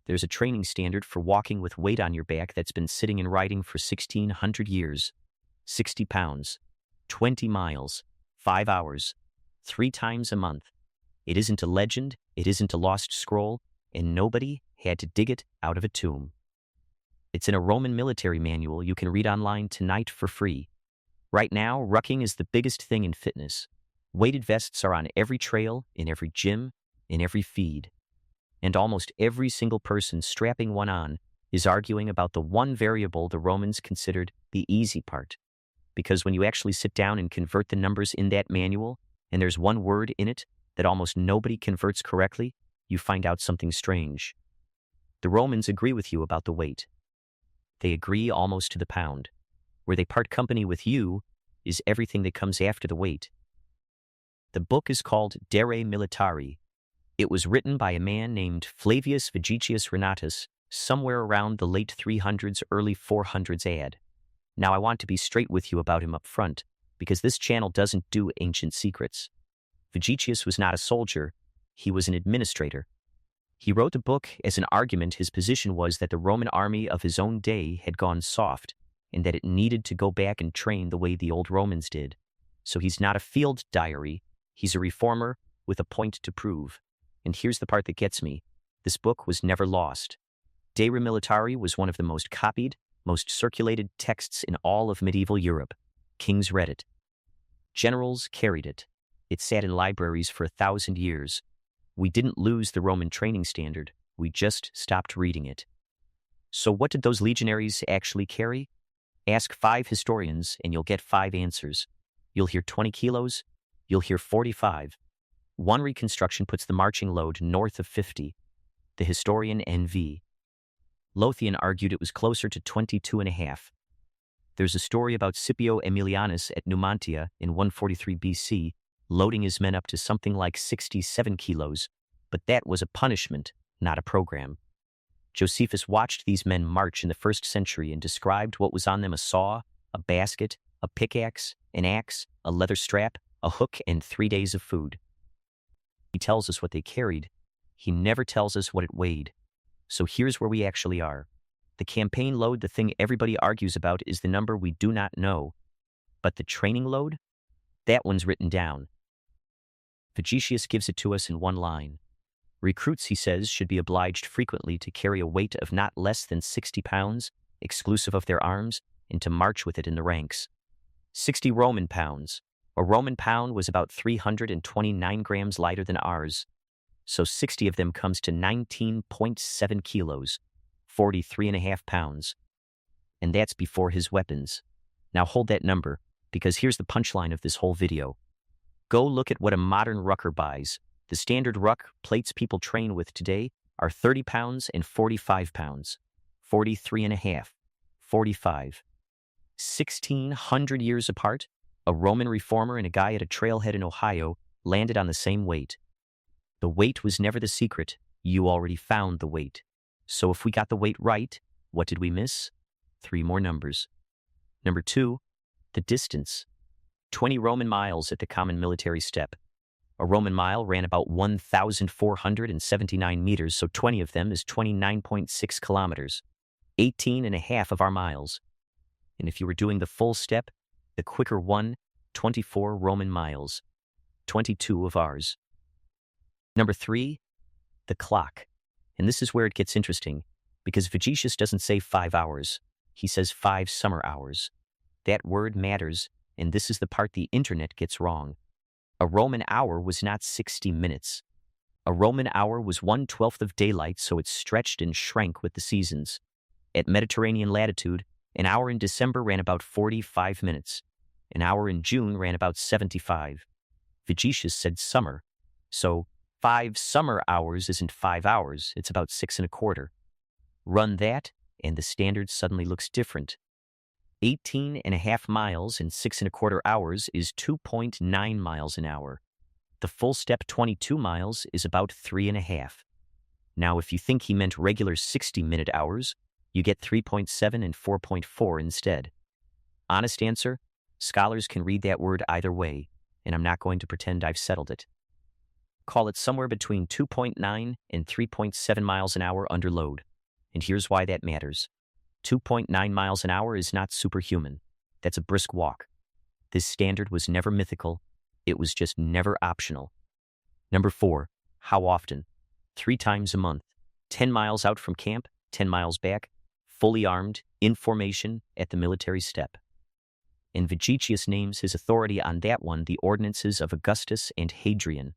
There's a training standard for walking with weight on your back that's been sitting in writing for 1,600 years. 60 pounds, 20 miles, 5 hours, 3 times a month. It isn't a legend, it isn't a lost scroll, and nobody had to dig it out of a tomb. It's in a Roman military manual you can read online tonight for free. Right now, rucking is the biggest thing in fitness. Weighted vests are on every trail, in every gym, in every feed. And almost every single person strapping one on is arguing about the one variable the Romans considered the easy part. Because when you actually sit down and convert the numbers in that manual, and there's one word in it that almost nobody converts correctly, you find out something strange. The Romans agree with you about the weight. They agree almost to the pound. Where they part company with you is everything that comes after the weight. The book is called De Re Militari. It was written by a man named Flavius Vegetius Renatus somewhere around the late 300s, early 400s AD. Now I want to be straight with you about him up front, because this channel doesn't do ancient secrets. Vegetius was not a soldier, he was an administrator. He wrote the book as an argument. His position was that the Roman army of his own day had gone soft, and that it needed to go back and train the way the old Romans did. So he's not a field diary, he's a reformer with a point to prove. And here's the part that gets me. This book was never lost. De Re Militari was one of the most copied, most circulated texts in all of medieval Europe. Kings read it. Generals carried it. It sat in libraries for 1,000 years. We didn't lose the Roman training standard. We just stopped reading it. So what did those legionaries actually carry? Ask 5 historians and you'll get 5 answers. You'll hear 20 kilos. You'll hear 45. One reconstruction puts the marching load north of 50. The historian N.V. Lothian argued it was closer to 22.5. There's a story about Scipio Aemilianus at Numantia in 143 BC, loading his men up to something like 67 kilos, but that was a punishment, not a program. Josephus watched these men march in the 1st century and described what was on them: a saw, a basket, a pickaxe, an axe, a leather strap, a hook, and 3 days of food. He tells us what they carried. He never tells us what it weighed. So here's where we actually are. The campaign load, the thing everybody argues about, is the number we do not know. But the training load? That one's written down. Vegetius gives it to us in one line. Recruits, he says, should be obliged frequently to carry a weight of not less than 60 pounds, exclusive of their arms, and to march with it in the ranks. 60 Roman pounds. A Roman pound was about 329 grams lighter than ours. So 60 of them comes to 19.7 kilos, 43.5 pounds. And that's before his weapons. Now hold that number, because here's the punchline of this whole video. Go look at what a modern rucker buys. The standard ruck plates people train with today are 30 pounds and 45 pounds, 43.5, 45. 1,600 years apart, a Roman reformer and a guy at a trailhead in Ohio landed on the same weight. The weight was never the secret. You already found the weight. So if we got the weight right, what did we miss? 3 more numbers. Number 2, the distance. 20 Roman miles at the common military step. A Roman mile ran about 1,479 meters, so 20 of them is 29.6 kilometers. 18.5 of our miles. And if you were doing the full step, the quicker one, 24 Roman miles. 22 of ours. Number 3, the clock. And this is where it gets interesting, because Vegetius doesn't say 5 hours. He says 5 summer hours. That word matters, and this is the part the internet gets wrong. A Roman hour was not 60 minutes. A Roman hour was 1/12 of daylight, so it stretched and shrank with the seasons. At Mediterranean latitude, an hour in December ran about 45 minutes. An hour in June ran about 75. Vegetius said summer. So 5 summer hours isn't 5 hours, it's about 6.25. Run that, and the standard suddenly looks different. 18.5 miles in 6.25 hours is 2.9 miles an hour. The full step 22 miles is about 3.5. Now, if you think he meant regular 60-minute hours, you get 3.7 and 4.4 instead. Honest answer? Scholars can read that word either way, and I'm not going to pretend I've settled it. call it somewhere between 2.9 and 3.7 miles an hour under load. And here's why that matters. 2.9 miles an hour is not superhuman. That's a brisk walk. This standard was never mythical. It was just never optional. Number 4, how often? 3 times a month. 10 miles out from camp, 10 miles back, fully armed, in formation, at the military step. And Vegetius names his authority on that one the ordinances of Augustus and Hadrian.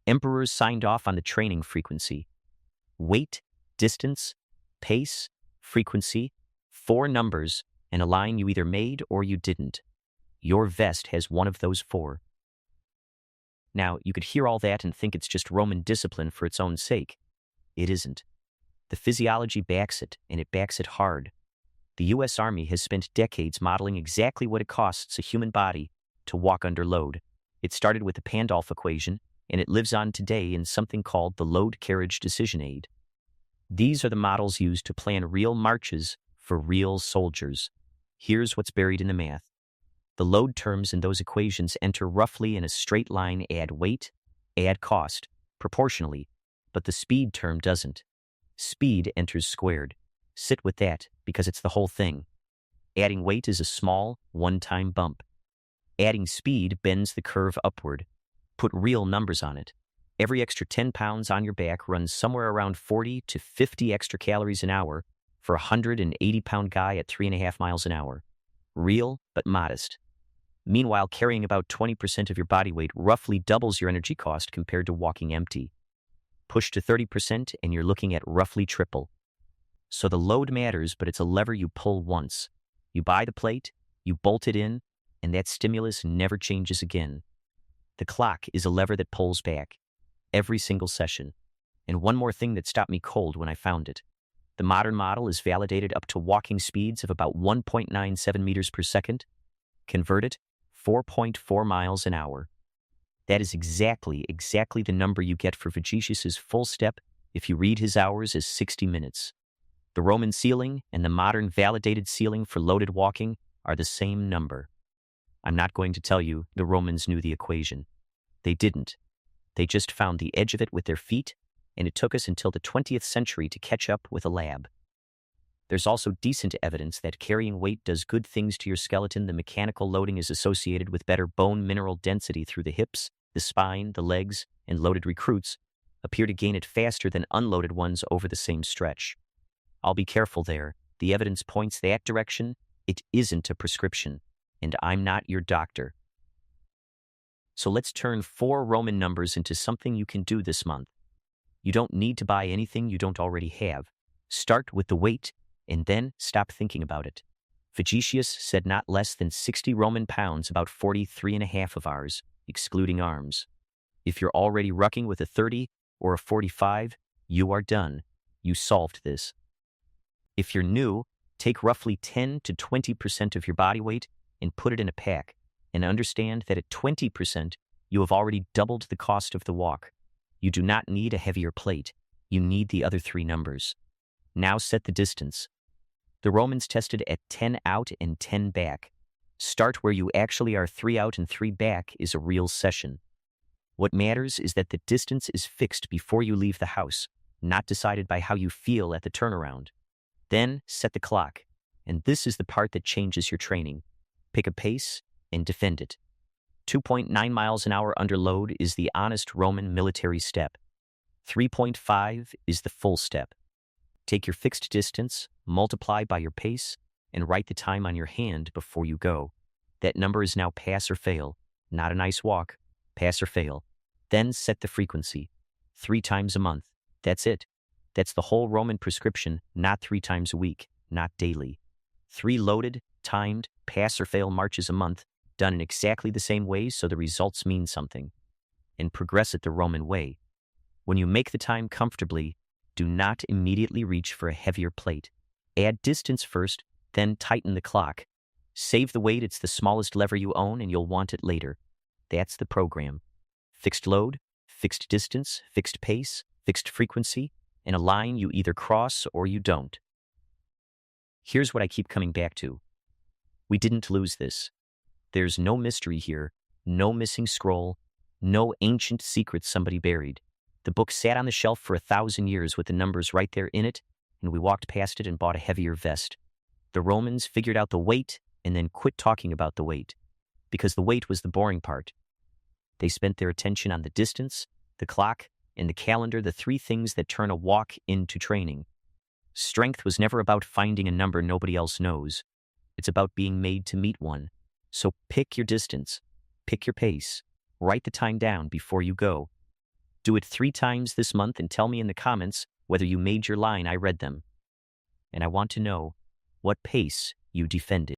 Emperors signed off on the training frequency. Weight, distance, pace, frequency, 4 numbers, and a line you either made or you didn't. Your vest has one of those 4. Now, you could hear all that and think it's just Roman discipline for its own sake. It isn't. The physiology backs it, and it backs it hard. The U.S. Army has spent decades modeling exactly what it costs a human body to walk under load. It started with the Pandolf equation, and it lives on today in something called the load carriage decision aid. These are the models used to plan real marches for real soldiers. Here's what's buried in the math. The load terms in those equations enter roughly in a straight line: add weight, add cost, proportionally, but the speed term doesn't. Speed enters squared. Sit with that, because it's the whole thing. Adding weight is a small, one-time bump. Adding speed bends the curve upward. Put real numbers on it. Every extra 10 pounds on your back runs somewhere around 40 to 50 extra calories an hour for a 180-pound guy at 3.5 miles an hour. Real, but modest. Meanwhile, carrying about 20% of your body weight roughly doubles your energy cost compared to walking empty. Push to 30% and you're looking at roughly triple. So the load matters, but it's a lever you pull once. You buy the plate, you bolt it in, and that stimulus never changes again. The clock is a lever that pulls back. Every single session. And one more thing that stopped me cold when I found it. The modern model is validated up to walking speeds of about 1.97 meters per second. Convert it, 4.4 miles an hour. That is exactly the number you get for Vegetius's full step if you read his hours as 60 minutes. The Roman ceiling and the modern validated ceiling for loaded walking are the same number. I'm not going to tell you the Romans knew the equation. They didn't. They just found the edge of it with their feet, and it took us until the 20th century to catch up with a lab. There's also decent evidence that carrying weight does good things to your skeleton. The mechanical loading is associated with better bone mineral density through the hips, the spine, the legs, and loaded recruits appear to gain it faster than unloaded ones over the same stretch. I'll be careful there. The evidence points that direction. It isn't a prescription, and I'm not your doctor. So let's turn 4 Roman numbers into something you can do this month. You don't need to buy anything you don't already have. Start with the weight, and then stop thinking about it. Vegetius said not less than 60 Roman pounds, about 43.5 of ours, excluding arms. If you're already rucking with a 30 or a 45, you are done. You solved this. If you're new, take roughly 10 to 20% of your body weight and put it in a pack, and understand that at 20%, you have already doubled the cost of the walk. You do not need a heavier plate. You need the other 3 numbers. Now set the distance. The Romans tested at 10 out and 10 back. Start where you actually are. 3 out and 3 back is a real session. What matters is that the distance is fixed before you leave the house, not decided by how you feel at the turnaround. Then set the clock, and this is the part that changes your training. Pick a pace and defend it. 2.9 miles an hour under load is the honest Roman military step. 3.5 is the full step. Take your fixed distance, multiply by your pace, and write the time on your hand before you go. That number is now pass or fail, not a nice walk. Pass or fail. Then set the frequency. 3 times a month. That's it. That's the whole Roman prescription, not 3 times a week, not daily. 3 loaded, timed, pass or fail marches a month, done in exactly the same way so the results mean something. And progress it the Roman way. When you make the time comfortably, do not immediately reach for a heavier plate. Add distance first, then tighten the clock. Save the weight. It's the smallest lever you own, and you'll want it later. That's the program. Fixed load, fixed distance, fixed pace, fixed frequency, and a line you either cross or you don't. Here's what I keep coming back to. We didn't lose this. There's no mystery here, no missing scroll, No ancient secrets somebody buried. The book sat on the shelf for 1,000 years with the numbers right there in it, and we walked past it and bought a heavier vest. The Romans figured out the weight and then quit talking about the weight, because the weight was the boring part. They spent their attention on the distance, the clock, and the calendar, the three things that turn a walk into training. Strength was never about finding a number nobody else knows. It's about being made to meet one. So pick your distance, pick your pace, write the time down before you go. Do it 3 times this month and tell me in the comments whether you made your line. I read them. And I want to know what pace you defended.